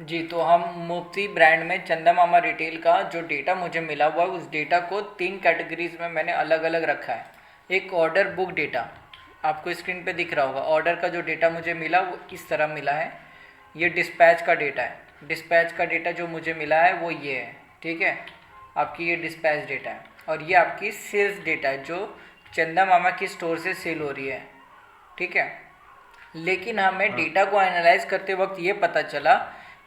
जी, तो हम मुफ्ती ब्रांड में चंदा मामा रिटेल का जो डेटा मुझे मिला हुआ है, उस डेटा को 3 कैटेगरीज़ में मैंने अलग-अलग रखा है। एक ऑर्डर बुक डेटा, आपको स्क्रीन पे दिख रहा होगा। ऑर्डर का जो डेटा मुझे मिला वो इस तरह मिला है। ये डिस्पैच का डेटा है। डिस्पैच का डेटा जो मुझे मिला है वो ये है, ठीक है? आपकी ये डिस्पैच डेटा है और ये आपकी सेल्स डेटा है जो चंदा मामा की स्टोर से सेल हो रही है, ठीक है? लेकिन हमें हाँ। डेटा को एनालाइज करते वक्त ये पता चला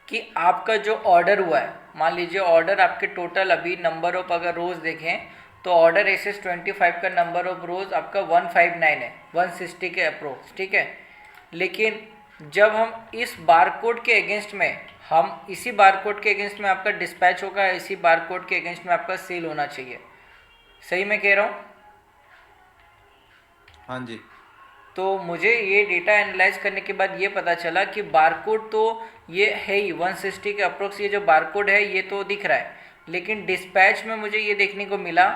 कि आपका जो ऑर्डर हुआ है, मान लीजिए ऑर्डर आपके टोटल अभी नंबर ऑफ अगर रोज़ देखें तो ऑर्डर एस 25 का नंबर ऑफ रोज़ आपका 159 है, 160 के अप्रोक्स, ठीक है? लेकिन जब हम इस बारकोड के अगेंस्ट में, हम इसी बारकोड के अगेंस्ट में आपका डिस्पैच होगा, इसी बारकोड के अगेंस्ट में आपका सेल होना चाहिए। सही मैं कह रहा हूँ? हाँ जी। तो मुझे ये डेटा एनालाइज करने के बाद ये पता चला कि बारकोड तो ये है ही 160 के अप्रोक्स, ये जो बारकोड है ये तो दिख रहा है, लेकिन डिस्पैच में मुझे ये देखने को मिला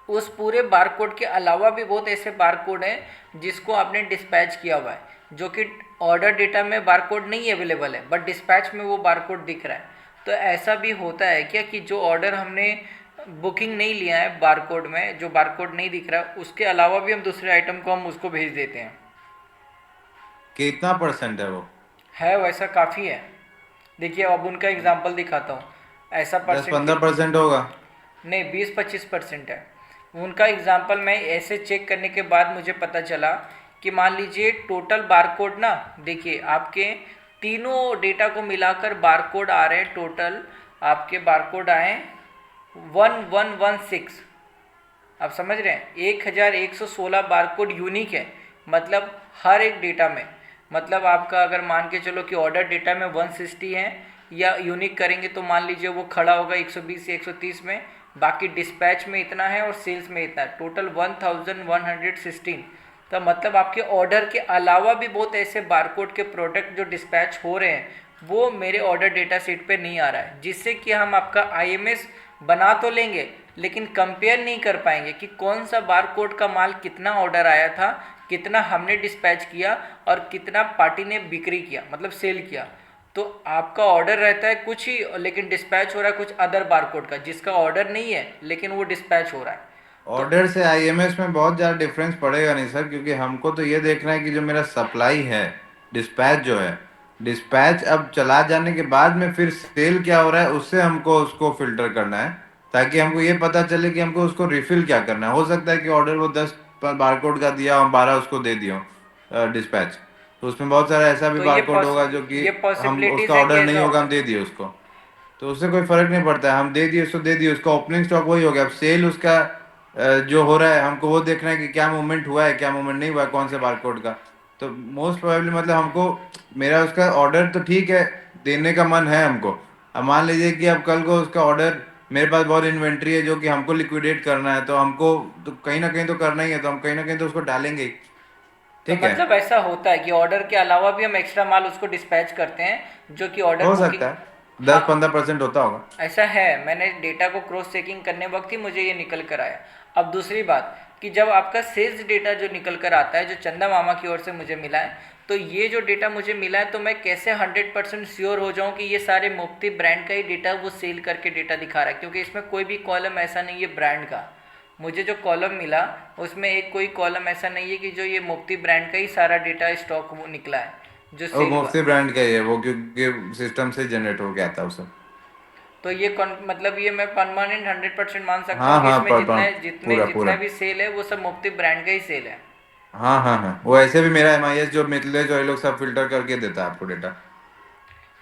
उस पूरे बारकोड के अलावा भी बहुत ऐसे बारकोड हैं जिसको आपने डिस्पैच किया हुआ है, जो कि ऑर्डर डेटा में बारकोड नहीं अवेलेबल है बट डिस्पैच में वो बारकोड दिख रहा है। तो ऐसा भी होता है क्या कि जो ऑर्डर हमने बुकिंग नहीं लिया है बारकोड में, जो बारकोड नहीं दिख रहा है, उसके अलावा भी हम दूसरे आइटम को हम उसको भेज देते हैं? कितना परसेंट है वो? है वैसा काफ़ी है। देखिए अब उनका एग्जांपल दिखाता हूँ। ऐसा दस परसेंट पंद्रह परसेंट होगा। नहीं, 20-25% है। उनका एग्जांपल मैं ऐसे चेक करने के बाद मुझे पता चला कि मान लीजिए टोटल बारकोड ना, देखिए आपके तीनों डेटा को मिलाकर बारकोड आ रहे हैं, टोटल आपके बारकोड आए 1116। आप समझ रहे हैं? 1116 बारकोड यूनिक है, मतलब हर एक डेटा में, मतलब आपका अगर मान के चलो कि ऑर्डर डेटा में 160 है, या यूनिक करेंगे तो मान लीजिए वो खड़ा होगा 120 से 130 में, बाकी डिस्पैच में इतना है और सेल्स में इतना है, टोटल 1116। तो मतलब आपके ऑर्डर के अलावा भी बहुत ऐसे बारकोड के प्रोडक्ट जो डिस्पैच हो रहे हैं वो मेरे ऑर्डर डेटा शीट पे नहीं आ रहा है, जिससे कि हम आपका आईएमएस बना तो लेंगे लेकिन कंपेयर नहीं कर पाएंगे कि कौन सा बारकोड का माल कितना ऑर्डर आया था, कितना हमने डिस्पैच किया और कितना पार्टी ने बिक्री किया, मतलब सेल किया। तो आपका ऑर्डर रहता है कुछ ही लेकिन डिस्पैच हो रहा है कुछ अदर बारकोड का जिसका ऑर्डर नहीं है लेकिन वो डिस्पैच हो रहा है। तो ऑर्डर से आईएमएस में बहुत ज़्यादा डिफरेंस पड़ेगा नहीं सर, क्योंकि हमको तो ये देखना है कि जो मेरा सप्लाई है, डिस्पैच जो है, डिस्पैच अब चला जाने के बाद में फिर सेल क्या हो रहा है उससे हमको उसको फिल्टर करना है, ताकि हमको ये पता चले कि हमको उसको रिफिल क्या करना है। हो सकता है कि ऑर्डर वो 10 बारकोड का दिया और 12 उसको दे दिया डिस्पैच, तो उसमें बहुत सारा ऐसा भी तो बारकोड होगा जो कि ये हम पॉसिबिलिटीज़ उसका है कि ऑर्डर ऐसा नहीं होगा, होगा। हम दे दिए उसको, तो उससे कोई फर्क नहीं पड़ता है। हम दे दिए उसको, दे दिए उसका ओपनिंग स्टॉक वही हो गया। अब सेल उसका जो हो रहा है हमको वो देखना है कि क्या मूवमेंट हुआ है क्या मूवमेंट नहीं हुआ है कौन से बारकोड का। तो मोस्ट प्रोबेबली मतलब हमको, मेरा उसका ऑर्डर तो ठीक है, देने का मन है हमको। अब मान लीजिए कि अब कल को उसका ऑर्डर, मेरे पास बहुत इन्वेंट्री है जो कि हमको लिक्विडेट करना है, तो हमको तो कहीं ना कहीं तो करना ही है, तो हम कहीं ना कहीं तो उसको डालेंगे ही। तो ठीक है। मतलब ऐसा होता है कि ऑर्डर के अलावा भी हम एक्स्ट्रा माल उसको डिस्पैच करते हैं जो कि ऑर्डर हो बुकिंग। सकता है हाँ, 10-15% होता होगा। ऐसा है, मैंने डेटा को क्रॉस चेकिंग करने वक्त ही मुझे ये निकल कर आया। अब दूसरी बात कि जब आपका सेल्स डेटा जो निकल कर आता है जो चंदा मामा की ओर से मुझे मिला है, तो ये जो डेटा मुझे मिला है तो मैं कैसे 100% श्योर हो जाऊं कि ये सारे मुफ्ती ब्रांड का ही डेटा वो सेल करके डेटा दिखा रहा है, क्योंकि इसमें कोई भी कॉलम ऐसा नहीं है ब्रांड का। मुझे जो कॉलम मिला उसमें एक कोई कॉलम ऐसा नहीं है कि जो ये मुफ्ती ब्रांड का ही सारा डेटा स्टॉक वो निकला है जो वो सेल हुआ। मुफ्ती ब्रांड का ही है वो, क्योंकि सिस्टम से जनरेट हो गया था वो सब। तो ये मतलब ये मैं परमानेंट 100% मान सकता हूँ हाँ कि हाँ, इसमें जितने जितने पूरा पूरा। जितना भी सेल है वो सब मुफ्ती ब्रांड का ही सेल है। हाँ हाँ हाँ, वो ऐसे भी मेरा एमआईएस जो मिथलेज जो ये लोग सब फिल्टर करके देता है आपको डेटा।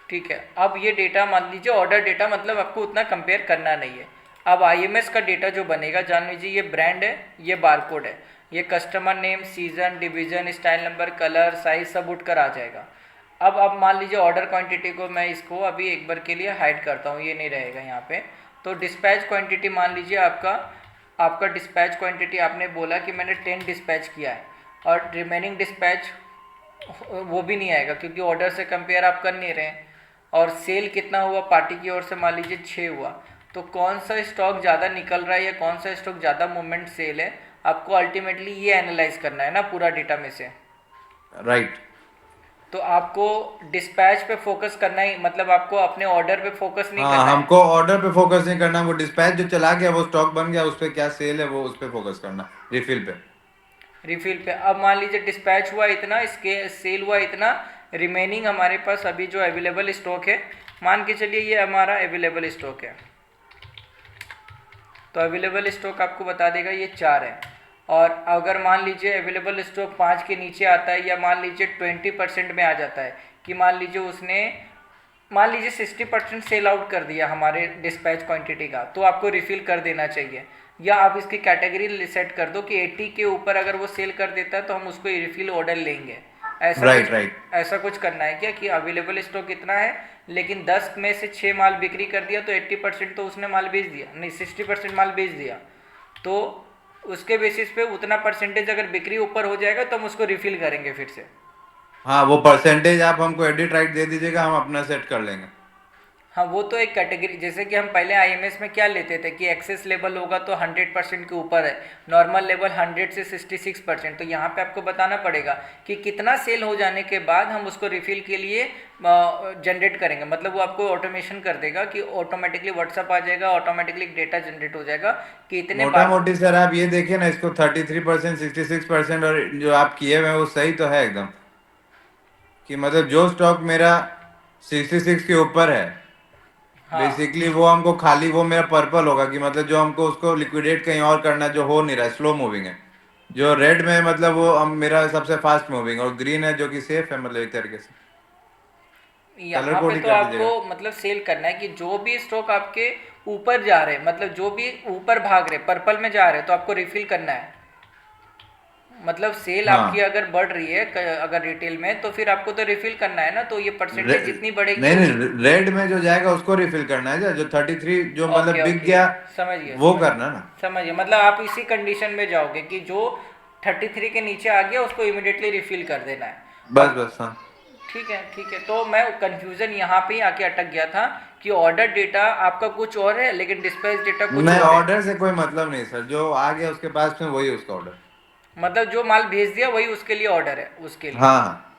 ठीक है, अब ये डेटा मान लीजिए ऑर्डर डेटा, मतलब आपको उतना कंपेयर करना नहीं है। अब आईएमएस का डेटा जो बनेगा, जान लीजिए ये ब्रांड है, ये बारकोड है, ये customer name, season, division, style number, colour, size सब उठ कर आ जाएगा। अब मान लीजिए ऑर्डर क्वांटिटी को मैं इसको अभी एक बार के लिए हाइड करता हूँ, ये नहीं रहेगा यहाँ पे। तो डिस्पैच क्वांटिटी मान लीजिए आपका आपका डिस्पैच क्वांटिटी आपने बोला कि मैंने 10 डिस्पैच किया है, और रिमेनिंग डिस्पैच वो भी नहीं आएगा क्योंकि ऑर्डर से कंपेयर आप कर नहीं रहे हैं। और सेल कितना हुआ पार्टी की ओर से, मान लीजिए 6 हुआ। तो कौन सा स्टॉक ज़्यादा निकल रहा है या कौन सा स्टॉक ज़्यादा मूवमेंट सेल है, आपको अल्टीमेटली ये एनालाइज करना है ना पूरा डेटा में से। राइट। तो आपको डिस्पैच पे फोकस करना ही, मतलब आपको अपने ऑर्डर पे फोकस नहीं हाँ, करना है। हमको ऑर्डर पे फोकस नहीं करना, वो डिस्पैच जो चला गया वो स्टॉक बन गया, उस पे क्या सेल है वो उस पे फोकस करना, रिफिल पे। रिफिल पे अब मान लीजिए डिस्पैच हुआ इतना, इसके सेल हुआ इतना, रिमेनिंग हमारे पास अभी जो अवेलेबल स्टॉक है, मान के चलिए ये हमारा अवेलेबल स्टॉक है, तो अवेलेबल स्टॉक आपको बता देगा ये 4 है। और अगर मान लीजिए अवेलेबल स्टॉक 5 के नीचे आता है, या मान लीजिए 20% में आ जाता है, कि मान लीजिए उसने, मान लीजिए 60% सेल आउट कर दिया हमारे डिस्पैच क्वांटिटी का, तो आपको रिफिल कर देना चाहिए। या आप इसकी कैटेगरी सेट कर दो कि 80 के ऊपर अगर वो सेल कर देता है तो हम उसको रिफिल ऑर्डर लेंगे। ऐसा कुछ, राइट राइट। ऐसा कुछ करना है क्या कि अवेलेबल स्टॉक इतना है, लेकिन 10 में से 6 माल बिक्री कर दिया तो 80% तो उसने माल बेच दिया, नहीं 60% माल बेच दिया, तो उसके बेसिस पे उतना परसेंटेज अगर बिक्री ऊपर हो जाएगा तो हम उसको रिफिल करेंगे फिर से। हाँ, वो परसेंटेज आप हमको एडिट राइट दे दीजिएगा, हम अपना सेट कर लेंगे। हाँ, वो तो एक कैटेगरी, जैसे कि हम पहले आईएमएस में क्या लेते थे कि एक्सेस लेवल होगा तो 100% के ऊपर है, नॉर्मल लेवल 100 से 66%, तो यहाँ पे आपको बताना पड़ेगा कि कितना सेल हो जाने के बाद हम उसको रिफिल के लिए जनरेट करेंगे। मतलब वो आपको ऑटोमेशन कर देगा कि ऑटोमेटिकली व्हाट्सअप आ जाएगा, ऑटोमेटिकली डेटा जनरेट हो जाएगा कि इतने मोटा बार। मोटी सर आप ये देखिए ना, इसको 33%, 66%, और जो आप किए हुए हैं वो सही तो है एकदम, कि मतलब जो स्टॉक मेरा 66 के ऊपर है, हाँ बेसिकली वो हमको खाली वो मेरा पर्पल होगा, कि मतलब जो हमको उसको लिक्विडेट कहीं और करना है, जो हो नहीं रहा है, स्लो मूविंग है। जो रेड में है, मतलब वो हम मेरा सबसे फास्ट मूविंग, और ग्रीन है जो कि सेफ है, मतलब एक तरीके से कलर यहाँ पे कोड ही तो कर आपको दीजिएगा। मतलब सेल करना है कि जो भी स्टॉक आपके ऊपर जा रहे हैं, मतलब जो भी ऊपर भाग रहे पर्पल में जा रहे हैं, तो आपको रिफिल करना है। मतलब सेल आपकी हाँ। अगर बढ़ रही है अगर रिटेल में, तो फिर आपको तो रिफिल करना है ना, तो ये रे, परसेंटेज जितनी बढ़ेगी नहीं उस। नहीं, रेड में जो जाएगा उसको रिफिल करना है, जो 33 जो मतलब ओके बिक ओके, गया समझ गया वो समझ करना ना। गया समझ गया, मतलब आप इसी कंडीशन में जाओगे कि जो 33 के नीचे आ गया उसको इमिडिएटली रिफिल कर देना है। बस अब बस, हाँ। ठीक है ठीक है, तो मैं कंफ्यूजन यहाँ पे ही आके अटक गया था कि ऑर्डर डेटा आपका कुछ और है लेकिन डिस्पैच डेटा कुछ नहीं, और है। ऑर्डर से कोई मतलब नहीं सर, जो आ गया उसके पास में वही उसका ऑर्डर। मतलब जो माल भेज दिया वही उसके लिए ऑर्डर है, उसके लिए। हाँ हाँ।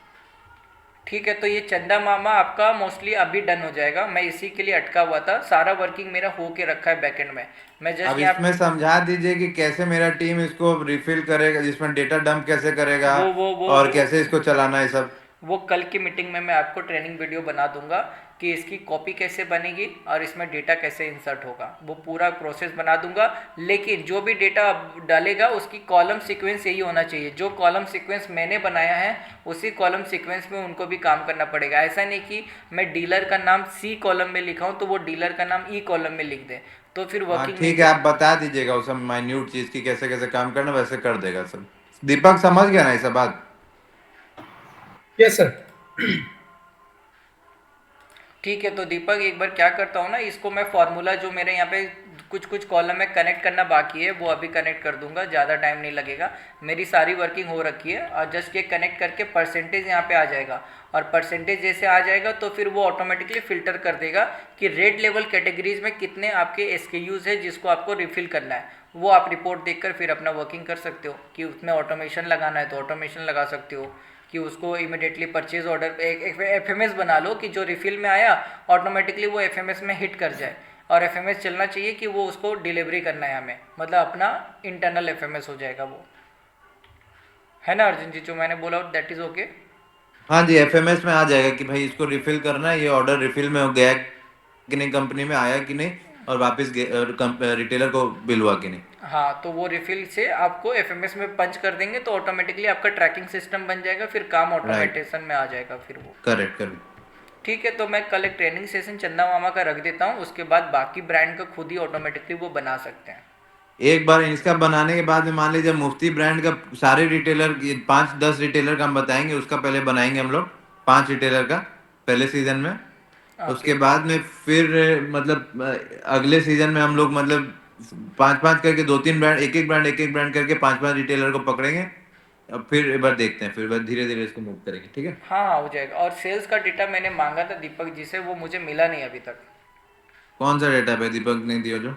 ठीक है, तो ये चंदा मामा आपका मोस्टली अभी डन हो जाएगा, मैं इसी के लिए अटका हुआ था, सारा वर्किंग मेरा हो के रखा है बैकएंड में। मैं जस्ट अब यहाँ, इसमें समझा दीजिए कि कैसे मेरा टीम इसको रिफिल करेगा, जिसमें डेटा डंप कैसे करेगा, वो वो वो और वो कैसे इसको चलाना है सब। वो कल की मीटिंग में मैं आपको ट्रेनिंग वीडियो बना दूंगा कि इसकी कॉपी कैसे बनेगी और इसमें डेटा कैसे इंसर्ट होगा, वो पूरा प्रोसेस बना दूंगा। लेकिन जो भी डेटा डालेगा उसकी कॉलम सीक्वेंस यही होना चाहिए, जो कॉलम सीक्वेंस मैंने बनाया है उसी कॉलम सीक्वेंस में उनको भी काम करना पड़ेगा। ऐसा नहीं कि मैं डीलर का नाम सी कॉलम में लिखा हूँ तो वो डीलर का नाम ई कॉलम में लिख दे, तो फिर हाँ वर्किंग नहीं ठीक है, चल। आप बता दीजिएगा वो सब माइन्यूट चीज की कैसे कैसे काम करना, वैसे कर देगा सब। दीपक समझ गया ना ये सब बात। Yes sir. ठीक है, तो दीपक एक बार क्या करता हूँ ना, इसको मैं फार्मूला जो मेरे यहाँ पे कुछ कुछ कॉलम में कनेक्ट करना बाकी है वो अभी कनेक्ट कर दूंगा, ज़्यादा टाइम नहीं लगेगा। मेरी सारी वर्किंग हो रखी है, और जस्ट ये कनेक्ट करके परसेंटेज यहाँ पे आ जाएगा, और परसेंटेज जैसे आ जाएगा तो फिर वो ऑटोमेटिकली फ़िल्टर कर देगा कि रेड लेवल कैटेगरीज में कितने आपके एसकेयूज़ है जिसको आपको रिफ़िल करना है। वो आप रिपोर्ट देखकर फिर अपना वर्किंग कर सकते हो कि उसमें ऑटोमेशन लगाना है तो ऑटोमेशन लगा सकते हो, कि उसको इमिडिएटली परचेज ऑर्डर एक एफ बना लो कि जो रिफिल में आया ऑटोमेटिकली वो एफ में हिट कर जाए, और एफ चलना चाहिए कि वो उसको डिलीवरी करना है हमें, मतलब अपना इंटरनल एफ हो जाएगा वो। है ना अर्जुन जी, जो मैंने बोला दैट इज़ ओके। हाँ जी, एफएमएस में आ जाएगा कि भाई इसको रिफिल करना है, ये ऑर्डर रिफिल में हो गया है कि नहीं, कंपनी में आया कि नहीं, और वापस रिटेलर को बिल हुआ कि नहीं। हाँ, तो वो रिफिल से आपको एफ में पंच कर देंगे तो ऑटोमेटिकली आपका ट्रैकिंग सिस्टम बन जाएगा, फिर काम राइट। ऑटोमेटेशन में आ जाएगा फिर वो। Correct correct. ठीक है, तो मैं कल एक ट्रेनिंग सेशन चंदा मामा का रख देता हूँ, उसके बाद बाकी ब्रांड का खुद ही ऑटोमेटिकली वो बना सकते हैं। एक बार इसका बनाने के बाद में मान लीजिए मुफ्ती ब्रांड का सारे रिटेलर, 5-10 रिटेलर का हम बताएंगे, उसका पहले बनाएंगे हम लोग 5 रिटेलर का पहले सीजन में। ओके। उसके बाद में फिर मतलब अगले सीजन में हम लोग मतलब 5-5 करके 2-3 ब्रांड, एक एक ब्रांड करके 5-5 रिटेलर को पकड़ेंगे। अब फिर एक बार देखते हैं, फिर बस धीरे धीरे इसको मूव करेंगे, ठीक है। हाँ हाँ, हो जाएगा। और सेल्स का डेटा मैंने मांगा था दीपक जी से, वो मुझे मिला नहीं अभी तक। कौन सा डेटा पे दीपक ने दिया जो।